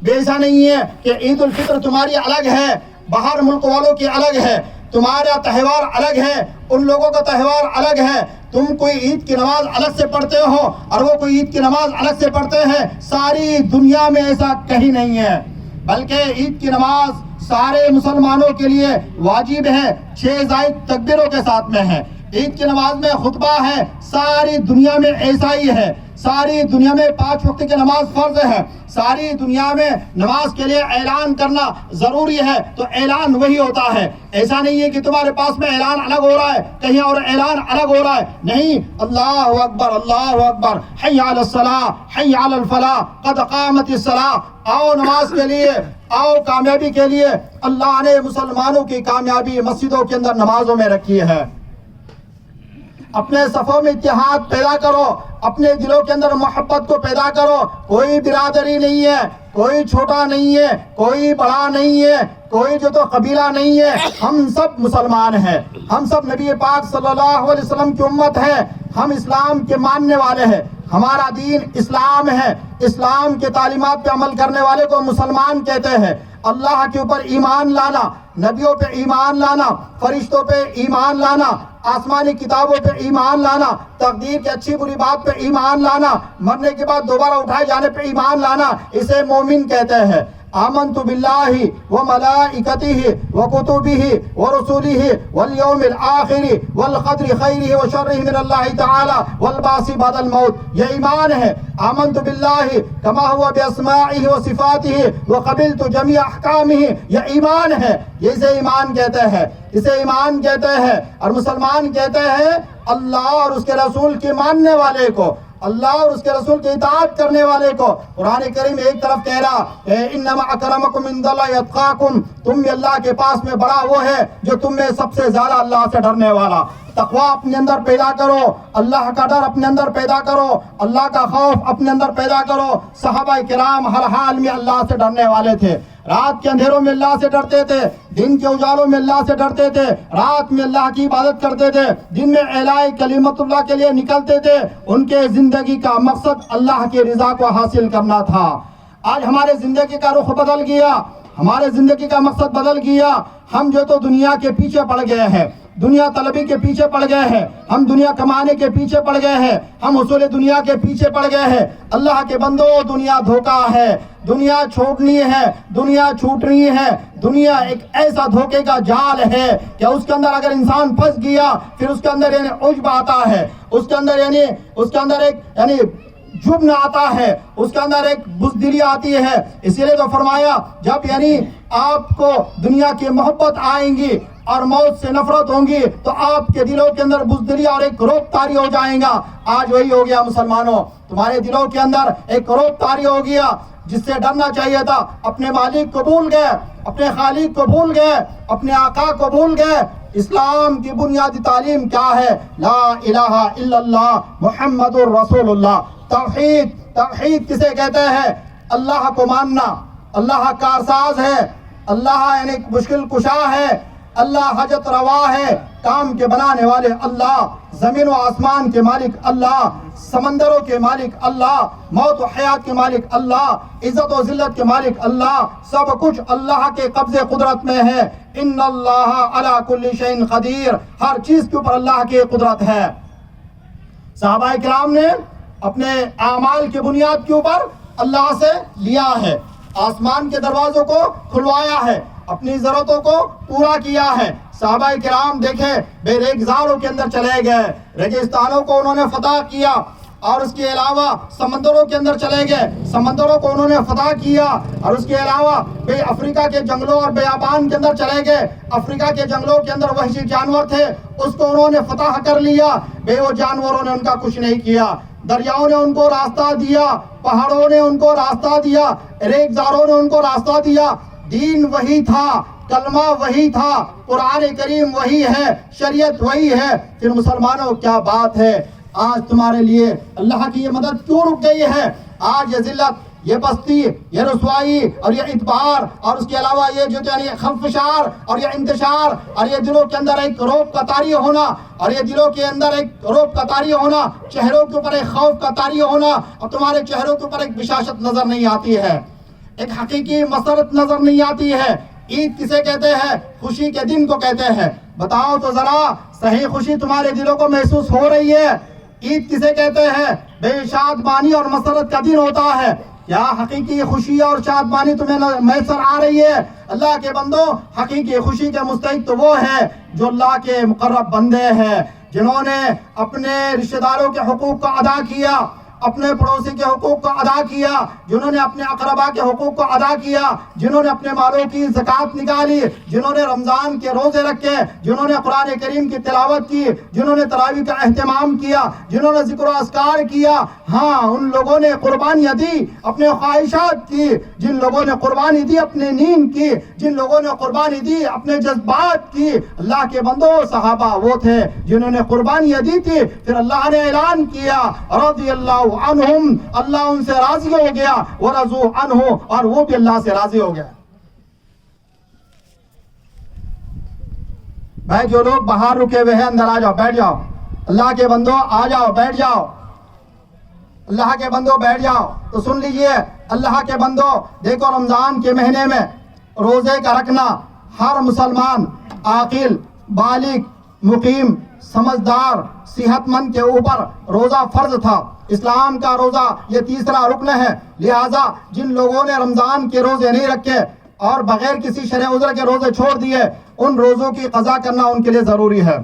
بے ایسا نہیں ہے کہ عید الفطر تمہاری الگ ہے، باہر ملک والوں کی الگ ہے، تمہارا تہوار الگ ہے، ان لوگوں کا تہوار الگ ہے۔ تم کوئی عید کی نماز الگ سے پڑھتے ہو اور وہ کوئی عید کی نماز الگ سے پڑھتے ہیں، ساری دنیا میں ایسا کہیں نہیں ہے، بلکہ عید کی نماز سارے مسلمانوں کے لیے واجب ہے، 6 زائد تکبیروں کے ساتھ میں ہے۔ عید کی نماز میں خطبہ ہے، ساری دنیا میں ایسا ہی ہے۔ ساری دنیا میں 5 وقت کی نماز فرض ہے، ساری دنیا میں نماز کے لیے اعلان کرنا ضروری ہے، تو اعلان وہی ہوتا ہے۔ ایسا نہیں ہے کہ تمہارے پاس میں اعلان الگ ہو رہا ہے، کہیں اور اعلان الگ ہو رہا ہے، نہیں۔ اللہ اکبر، اللہ اکبر، حی علی الصلاۃ، حی علی الفلاح، قد قامت الصلاۃ، آؤ نماز کے لیے، آؤ کامیابی کے لیے۔ اللہ نے مسلمانوں کی کامیابی مسجدوں کے اندر نمازوں میں رکھی ہے۔ اپنے صفوں میں اتحاد پیدا کرو، اپنے دلوں کے اندر محبت کو پیدا کرو۔ کوئی برادری نہیں ہے، کوئی چھوٹا نہیں ہے، کوئی بڑا نہیں ہے، کوئی جو تو قبیلہ نہیں ہے، ہم سب مسلمان ہیں، ہم سب نبی پاک صلی اللہ علیہ وسلم کی امت ہے، ہم اسلام کے ماننے والے ہیں، ہمارا دین اسلام ہے، اسلام کے تعلیمات پہ عمل کرنے والے کو مسلمان کہتے ہیں۔ اللہ کے اوپر ایمان لانا، نبیوں پہ ایمان لانا، فرشتوں پہ ایمان لانا، آسمانی کتابوں پہ ایمان لانا، تقدیر کی اچھی بری بات پہ ایمان لانا، مرنے کے بعد دوبارہ اٹھائے جانے پہ ایمان لانا، اسے مومن کہتے ہیں۔ آمنت باللہ وملائکتہ وکتبہ ورسلہ والیوم الآخر والقدر خیرہ وشرہ من اللہ تعالی والبعث بعد الموت، یہ ایمان ہے۔ آمنت باللہ کما ہوا باسمائہ وصفاتہ وقبلت جمیع احکامہ، یہ ایمان ہے، یہ اسے ایمان کہتے ہیں، اسے ایمان کہتے ہیں۔ اور مسلمان کہتے ہیں اللہ اور اس کے رسول کے ماننے والے کو، اللہ اور اس کے رسول کی اطاعت کرنے والے کو۔ قرآن کریم ایک طرف کہہ رہا ہے انما اکرمکم عند اللہ اتقاکم، تم میں اللہ کے پاس میں بڑا وہ ہے جو تم میں سب سے زیادہ اللہ سے ڈرنے والا۔ تقوی اپنے اندر پیدا کرو، اللہ کا ڈر اپنے اندر پیدا کرو، اللہ کا خوف اپنے اندر پیدا کرو۔ صحابہ کرام ہر حال میں اللہ سے ڈرنے والے تھے، رات کے اندھیروں میں اللہ سے ڈرتے تھے، دن کے اجالوں میں اللہ سے ڈرتے تھے، رات میں اللہ کی عبادت کرتے تھے، دن میں اعلاء کلمت اللہ کے لیے نکلتے تھے۔ ان کے زندگی کا مقصد اللہ کی رضا کو حاصل کرنا تھا۔ آج ہمارے زندگی کا رخ بدل گیا، ہمارے زندگی کا مقصد بدل گیا، ہم جو تو دنیا کے پیچھے پڑ گئے ہیں، دنیا طلبی کے پیچھے پڑ گئے ہیں، ہم دنیا کمانے کے پیچھے پڑ گئے ہیں، ہم حصول دنیا کے پیچھے پڑ گئے ہیں۔ اللہ کے بندو، دنیا دھوکہ ہے، دنیا چھوڑنی ہے، دنیا چھوٹنی ہے۔ دنیا ایک ایسا دھوکے کا جال ہے کہ اس کے اندر اگر انسان پھنس گیا پھر اس کے اندر یعنی عجب آتا ہے، اس کے اندر ایک جبن آتا ہے، اس کے اندر ایک بزدلی آتی ہے۔ اسی لیے تو فرمایا جب آپ کو دنیا کی محبت آئیں گی اور موت سے نفرت ہوں گی تو آپ کے دلوں کے اندر بزدلی اور ایک روب طاری ہو جائیں گا۔ آج وہی ہو گیا مسلمانوں، تمہارے دلوں کے اندر ایک روب طاری ہو گیا، جس سے ڈرنا چاہیے تھا۔ اپنے مالک کو بھول گئے، اپنے خالق کو بھول گئے، اپنے آقا کو بھول گئے۔ اسلام کی بنیادی تعلیم کیا ہے؟ لا الہ الا اللہ محمد الرسول اللہ۔ توحید کسے کہتے ہیں؟ اللہ کو ماننا، اللہ کارساز ہے، اللہ یعنی مشکل کشا ہے، اللہ حاجت روا ہے، کام کے بنانے والے اللہ، زمین و آسمان کے مالک اللہ، سمندروں کے مالک اللہ، موت و حیات کے مالک اللہ، عزت و ذلت کے مالک اللہ، سب کچھ اللہ کے قبضے قدرت میں ہے۔ ان اللہ علی کل شیء قدیر، ہر چیز کے اوپر اللہ کی قدرت ہے۔ صحابہ کرام نے اپنے اعمال کی بنیاد کے اوپر اللہ سے لیا ہے، آسمان کے دروازوں کو کھلوایا ہے، اپنی ضرورتوں کو پورا کیا ہے۔ صحابہ کرام دیکھیں بے ریگزاروں کے اندر چلے گئے، ریگستانوں کو انہوں نے فتح کیا، اور اس کے علاوہ سمندروں کے اندر چلے گئے، سمندروں کو انہوں نے فتح کیا، اور اس کے علاوہ افریقہ کے جنگلوں اور بیابان کے اندر چلے گئے۔ افریقہ کے جنگلوں کے اندر وحشی جانور تھے، اس کو انہوں نے فتح کر لیا، وہ جانوروں نے ان کا کچھ نہیں کیا۔ دریاؤں نے ان کو راستہ دیا، پہاڑوں نے ان کو راستہ دیا، ریگزاروں نے ان کو راستہ دیا۔ دین وہی تھا، کلمہ وہی تھا، قرآن کریم وہی ہے، شریعت وہی ہے۔ پھر مسلمانوں کیا بات ہے، آج تمہارے لیے اللہ کی یہ مدد کیوں رک گئی ہے؟ آج یہ ذلت، یہ پستی، یہ رسوائی اور یہ ادبار اور اس کے علاوہ یہ جو یعنی خلفشار اور یہ انتشار اور یہ دلوں کے اندر ایک روب کا طاری ہونا، اور یہ دلوں کے اندر ایک روب کا طاری ہونا، چہروں کے اوپر ایک خوف کا طاری ہونا، اور تمہارے چہروں کے اوپر ایک بشاشت نظر نہیں آتی ہے۔ ایک حقیقی مسرت نظر نہیں آتی ہے۔ عید کسے کہتے ہیں؟ خوشی کے دن کو کہتے ہیں۔ بتاؤ تو ذرا صحیح خوشی تمہارے دلوں کو محسوس ہو رہی ہے؟ عید کسے کہتے ہیں؟ بے شادمانی اور مسرت کا دن ہوتا ہے۔ کیا حقیقی خوشی اور شادمانی تمہیں میسر آ رہی ہے؟ اللہ کے بندو، حقیقی خوشی کے مستحق تو وہ ہے جو اللہ کے مقرب بندے ہیں، جنہوں نے اپنے رشتہ داروں کے حقوق کو ادا کیا، اپنے پڑوسی کے حقوق کو ادا کیا، جنہوں نے اپنے اقربا کے حقوق کو ادا کیا، جنہوں نے اپنے مالوں کی زکوٰۃ نکالی، جنہوں نے رمضان کے روزے رکھے، جنہوں نے قرآن کریم کی تلاوت کی، جنہوں نے تراویح کا اہتمام کیا، جنہوں نے ذکر و اذکار کیا۔ ہاں، ان لوگوں نے قربانیاں دی، اپنے خواہشات کی، جن لوگوں نے قربانی دی اپنے نیند کی، جن لوگوں نے قربانی دی اپنے جذبات کی۔ اللہ کے بندو، صحابہ وہ تھے جنہوں نے قربانیاں دی تھی، پھر اللہ نے اعلان کیا رضی اللہ عنہم، اللہ ان سے راضی ہو گیا، ورضوا عنہ، اور وہ بھی اللہ سے راضی ہو گیا۔ بھائی، جو لوگ باہر رکے ہوئے ہیں اندر آ جاؤ، بیٹھ جاؤ۔ اللہ کے بندو آ جاؤ، بیٹھ جاؤ۔ اللہ کے بندو بیٹھ جاؤ۔ تو سن لیجئے اللہ کے بندو، دیکھو رمضان کے مہینے میں روزے کا رکھنا ہر مسلمان عاقل، بالغ، مقیم، سمجھدار، صحت مند کے اوپر روزہ فرض تھا۔ اسلام کا روزہ یہ تیسرا رکن ہے، لہٰذا جن لوگوں نے رمضان کے روزے نہیں رکھے اور بغیر کسی شرع عذر کے روزے چھوڑ دیے، ان روزوں کی قضا کرنا ان کے لیے ضروری ہے۔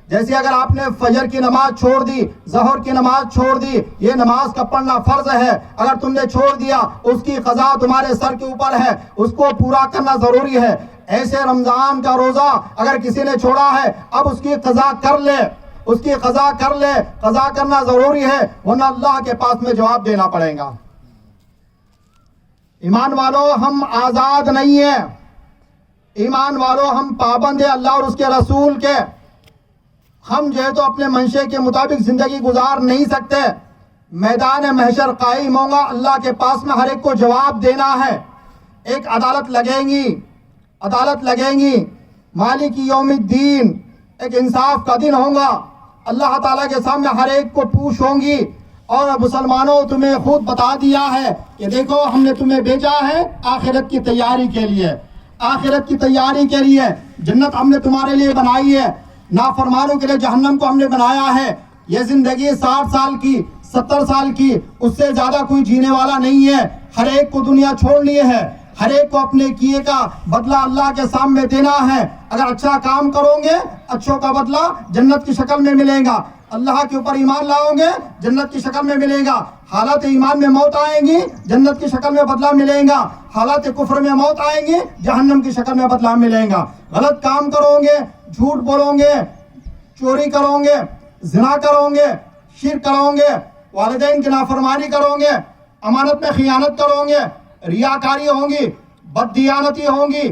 جیسے اگر آپ نے فجر کی نماز چھوڑ دی، ظہر کی نماز چھوڑ دی، یہ نماز کا پڑھنا فرض ہے، اگر تم نے چھوڑ دیا اس کی قضا تمہارے سر کے اوپر ہے، اس کو پورا کرنا ضروری ہے۔ ایسے رمضان کا روزہ اگر کسی نے چھوڑا ہے، اب اس کی قضا کر لے، اس کی قضا کر لے، قضا کرنا ضروری ہے، ورنہ اللہ کے پاس میں جواب دینا پڑے گا۔ ایمان والو، ہم آزاد نہیں ہیں، ایمان والو ہم پابند ہیں اللہ اور اس کے رسول کے۔ ہم جو ہے تو اپنے منشے کے مطابق زندگی گزار نہیں سکتے۔ میدان محشر قائم ہوگا، اللہ کے پاس میں ہر ایک کو جواب دینا ہے۔ ایک عدالت لگیں گی، عدالت لگیں گی، مالک یوم الدین، ایک انصاف کا دن ہوگا، اللہ تعالیٰ کے سامنے ہر ایک کو پوچھ ہوں گی۔ اور مسلمانوں، تمہیں خود بتا دیا ہے کہ دیکھو ہم نے تمہیں بھیجا ہے آخرت کی تیاری کے لیے، آخرت کی تیاری کے لیے۔ جنت ہم نے تمہارے لیے بنائی ہے، نافرمانوں کے لیے جہنم کو ہم نے بنایا ہے۔ یہ زندگی 60 سال کی، 70 سال کی، اس سے زیادہ کوئی جینے والا نہیں ہے۔ ہر ایک کو دنیا چھوڑنی ہے، ہر ایک کو اپنے کیے کا بدلہ اللہ کے سامنے دینا ہے۔ اگر اچھا کام کرو گے، اچھوں کا بدلہ جنت کی شکل میں ملے گا۔ اللہ کے اوپر ایمان لاؤ گے، جنت کی شکل میں ملے گا۔ حالت ایمان میں موت آئے گی، جنت کی شکل میں بدلہ ملے گا۔ حالت کفر میں موت آئے گی، جہنم کی شکل میں بدلہ ملے گا۔ غلط کام کرو گے، جھوٹ بولو گے، چوری کرو گے، زنا کرو گے، شرک کرو گے، والدین کی نافرمانی کرو گے، امانت میں خیانت کرو گے، ریاکاری ہوگی، بددیانتی ہوگی،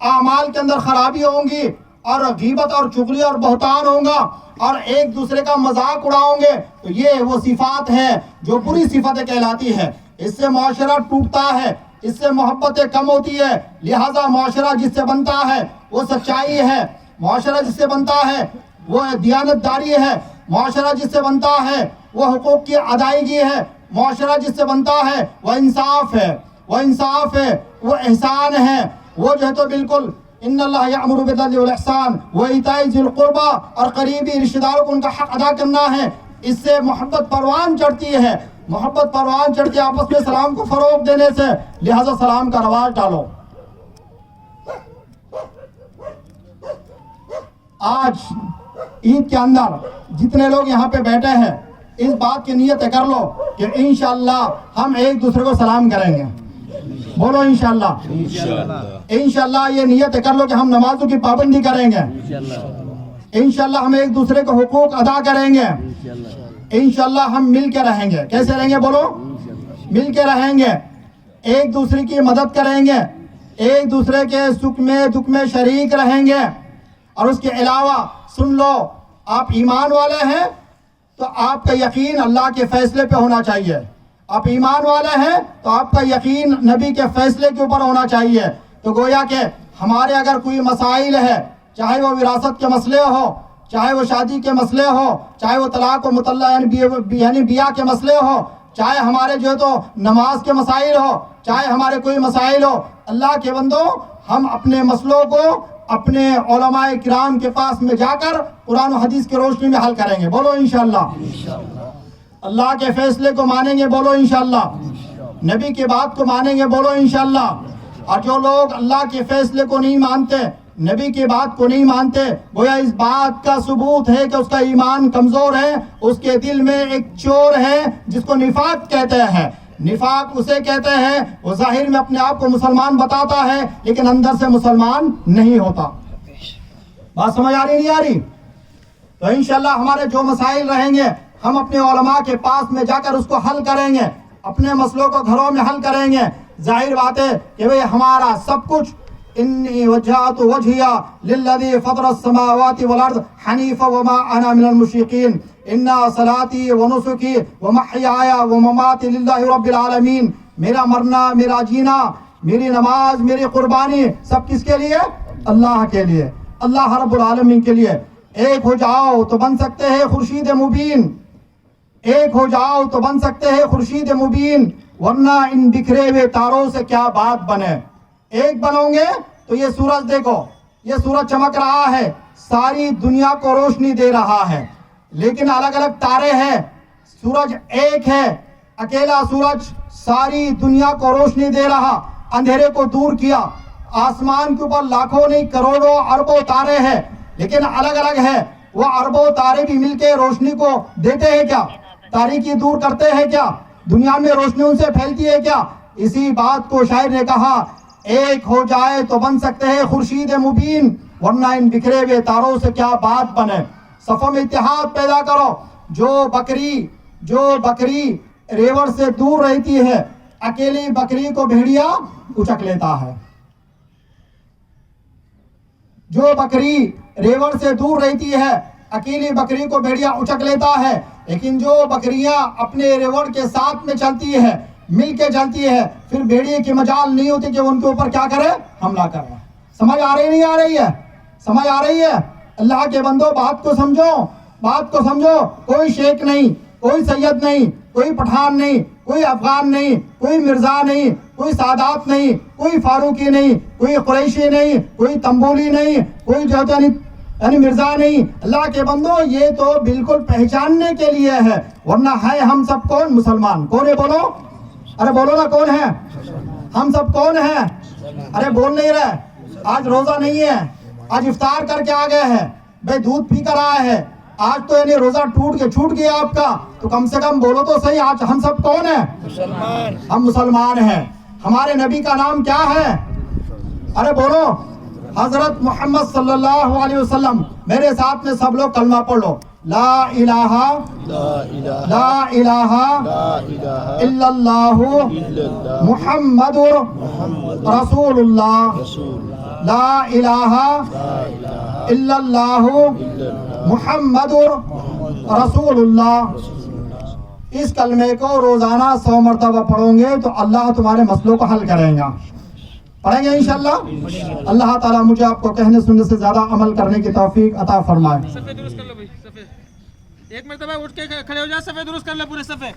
اعمال کے اندر خرابی ہوگی، اور غیبت اور چغلی اور بہتان ہوگا، اور ایک دوسرے کا مذاق اڑاؤ گے، تو یہ وہ صفات ہے جو بری صفتیں کہلاتی ہے۔ اس سے معاشرہ ٹوٹتا ہے، اس سے محبتیں کم ہوتی ہے۔ لہٰذا معاشرہ جس سے بنتا ہے وہ سچائی ہے، معاشرہ جس سے بنتا ہے وہ دیانت داری ہے، معاشرہ جس سے بنتا ہے وہ حقوق کی ادائیگی ہے، معاشرہ جس سے بنتا ہے وہ انصاف ہے، وہ انصاف ہے، وہ احسان ہے، وہ جو ہے تو بالکل ان اللہ یأمر بالعدل والاحسان وایتاء ذی القربى، اور قریبی رشتہ داروں کو ان کا حق ادا کرنا ہے۔ اس سے محبت پروان چڑھتی ہے، محبت پروان چڑھتی ہے آپس میں سلام کو فروغ دینے سے، لہذا سلام کا رواج ڈالو۔ آج عید کے اندر جتنے لوگ یہاں پہ بیٹھے ہیں، اس بات کی نیت کر لو کہ انشاءاللہ ہم ایک دوسرے کو سلام کریں گے۔ بولو انشاءاللہ، انشاءاللہ یہ نیت کر لو کہ ہم نمازوں کی پابندی کریں گے، انشاءاللہ ہم ایک دوسرے کو حقوق ادا کریں گے، انشاءاللہ ہم مل کے رہیں گے۔ کیسے رہیں گے؟ بولو، مل کے رہیں گے، ایک دوسرے کی مدد کریں گے، ایک دوسرے کے سکھ میں دکھ میں شریک رہیں گے۔ اور اس کے علاوہ سن لو، آپ ایمان والے ہیں تو آپ کا یقین اللہ کے فیصلے پہ ہونا چاہیے، آپ ایمان والے ہیں تو آپ کا یقین نبی کے فیصلے کے اوپر ہونا چاہیے۔ تو گویا کہ ہمارے اگر کوئی مسائل ہے، چاہے وہ وراثت کے مسئلے ہو، چاہے وہ شادی کے مسئلے ہو، چاہے وہ طلاق و مطلقہ یعنی بیاہ کے مسئلے ہو، چاہے ہمارے جو ہے تو نماز کے مسائل ہو، چاہے ہمارے کوئی مسائل ہو، اللہ کے بندوں ہم اپنے مسئلوں کو اپنے علماء کرام کے پاس میں جا کر قرآن و حدیث کی روشنی میں حل کریں گے، بولو انشاءاللہ۔ اللہ کے فیصلے کو مانیں گے، بولو انشاءاللہ۔ نبی کی بات کو مانیں گے، بولو انشاءاللہ۔ اور جو لوگ اللہ کے فیصلے کو نہیں مانتے، نبی کی بات کو نہیں مانتے، گویا اس بات کا ثبوت ہے کہ اس کا ایمان کمزور ہے، اس کے دل میں ایک چور ہے جس کو نفاق کہتے ہیں۔ نفاق اسے کہتے ہیں وہ ظاہر میں اپنے آپ کو مسلمان بتاتا ہے لیکن اندر سے مسلمان نہیں ہوتا۔ بات سمجھ آ رہی نہیں آ رہی؟ تو انشاءاللہ ہمارے جو مسائل رہیں گے ہم اپنے علماء کے پاس میں جا کر اس کو حل کریں گے، اپنے مسئلوں کو گھروں میں حل کریں گے۔ ظاہر بات ہے کہ بھئی ہمارا سب کچھ انی وجہت وجہیا للذی فطر السماوات والارض حنیفا وما انا من المشرکین ان صلاتی ونسکی ومحیای ومماتی للہ رب العالمین۔ میرا مرنا، میرا جینا، میری نماز، میری قربانی سب کس کے لیے؟ اللہ کے لیے، اللہ رب العالمین کے لیے۔ ایک ہو جاؤ تو بن سکتے ہیں خورشید مبین، ایک ہو جاؤ تو بن سکتے ہیں خورشید مبین، ورنہ ان بکھرے ہوئے تاروں سے کیا بات بنے۔ ایک بنو گے تو یہ سورج دیکھو، یہ سورج چمک رہا ہے، ساری دنیا کو روشنی دے رہا ہے، لیکن الگ الگ تارے ہیں، سورج ایک ہے، اکیلا سورج ساری دنیا کو روشنی دے رہا، اندھیرے کو دور کیا۔ آسمان کے اوپر لاکھوں نہیں کروڑوں اربوں تارے ہیں لیکن الگ الگ ہے، وہ اربوں تارے بھی مل کے روشنی کو دیتے ہیں کیا؟ تاریکی دور کرتے ہیں کیا؟ دنیا میں روشنی ان سے پھیلتی ہے کیا؟ اسی بات کو شاعر نے کہا، ایک ہو جائے تو بن سکتے ہیں خورشید مبین، ورنہ ان بکھرے ہوئے تاروں سے کیا بات بنے۔ صفوں میں اتحاد پیدا کرو۔ جو بکری ریوڑ سے دور رہتی ہے، اکیلی بکری کو بھیڑیا اچک لیتا ہے۔ جو بکری ریوڑ سے دور رہتی ہے، اکیلی بکری کو بھیڑیا اچک لیتا ہے، لیکن جو بکریاں اپنے ریوڑ کے ساتھ میں چلتی ہے، مل کے چلتی ہے، پھر بھیڑیے کی مجال نہیں ہوتی کہ ان کے اوپر کیا کرے؟ حملہ کرے۔ سمجھ آ رہی نہیں آ رہی ہے؟ سمجھ آ رہی ہے؟ اللہ کے بندو بات کو سمجھو، بات کو سمجھو۔ کوئی شیخ نہیں، کوئی سید نہیں، کوئی پٹھان نہیں، کوئی افغان نہیں، کوئی مرزا نہیں، کوئی سادات نہیں، کوئی فاروقی نہیں، کوئی قریشی نہیں، کوئی تنبولی نہیں، کوئی جو یعنی مرزا نہیں۔ اللہ کے بندو یہ تو بالکل پہچاننے کے لیے ہے، ورنہ ہے ہم سب کون؟ مسلمان۔ کون ہے بولو؟ ارے بولو نا، کون ہے؟ ہم سب کون ہیں؟ ارے بول نہیں رہے۔ آج روزہ نہیں ہے، آج افطار کر کے آ گئے ہیں، بھئی دودھ پی کر آئے ہیں، آج تو یعنی روزہ چھوٹ گیا آپ کا، تو کم سے کم بولو تو صحیح، آج ہم سب کون ہیں؟ مسلمان۔ ہم مسلمان ہیں۔ ہمارے نبی کا نام کیا ہے؟ ارے بولو، حضرت محمد صلی اللہ علیہ وسلم۔ میرے ساتھ میں سب لوگ کلمہ پڑھ لو، لا الہ الا اللہ محمد رسول اللہ، لا الہ الا اللہ محمد رسول اللہ۔ اس کلمے کو روزانہ 100 مرتبہ پڑھو گے تو اللہ تمہارے مسئلوں کو حل کرے گا۔ پڑھیں گے انشاءاللہ۔ اللہ تعالیٰ مجھے آپ کو کہنے سننے سے زیادہ عمل کرنے کی توفیق عطا فرمائے۔ صفحے درست کر لو بھائی، صفحے ایک مرتبہ اٹھ کے کھڑے ہو جا، صفحے درست کر لو پورے صفحے۔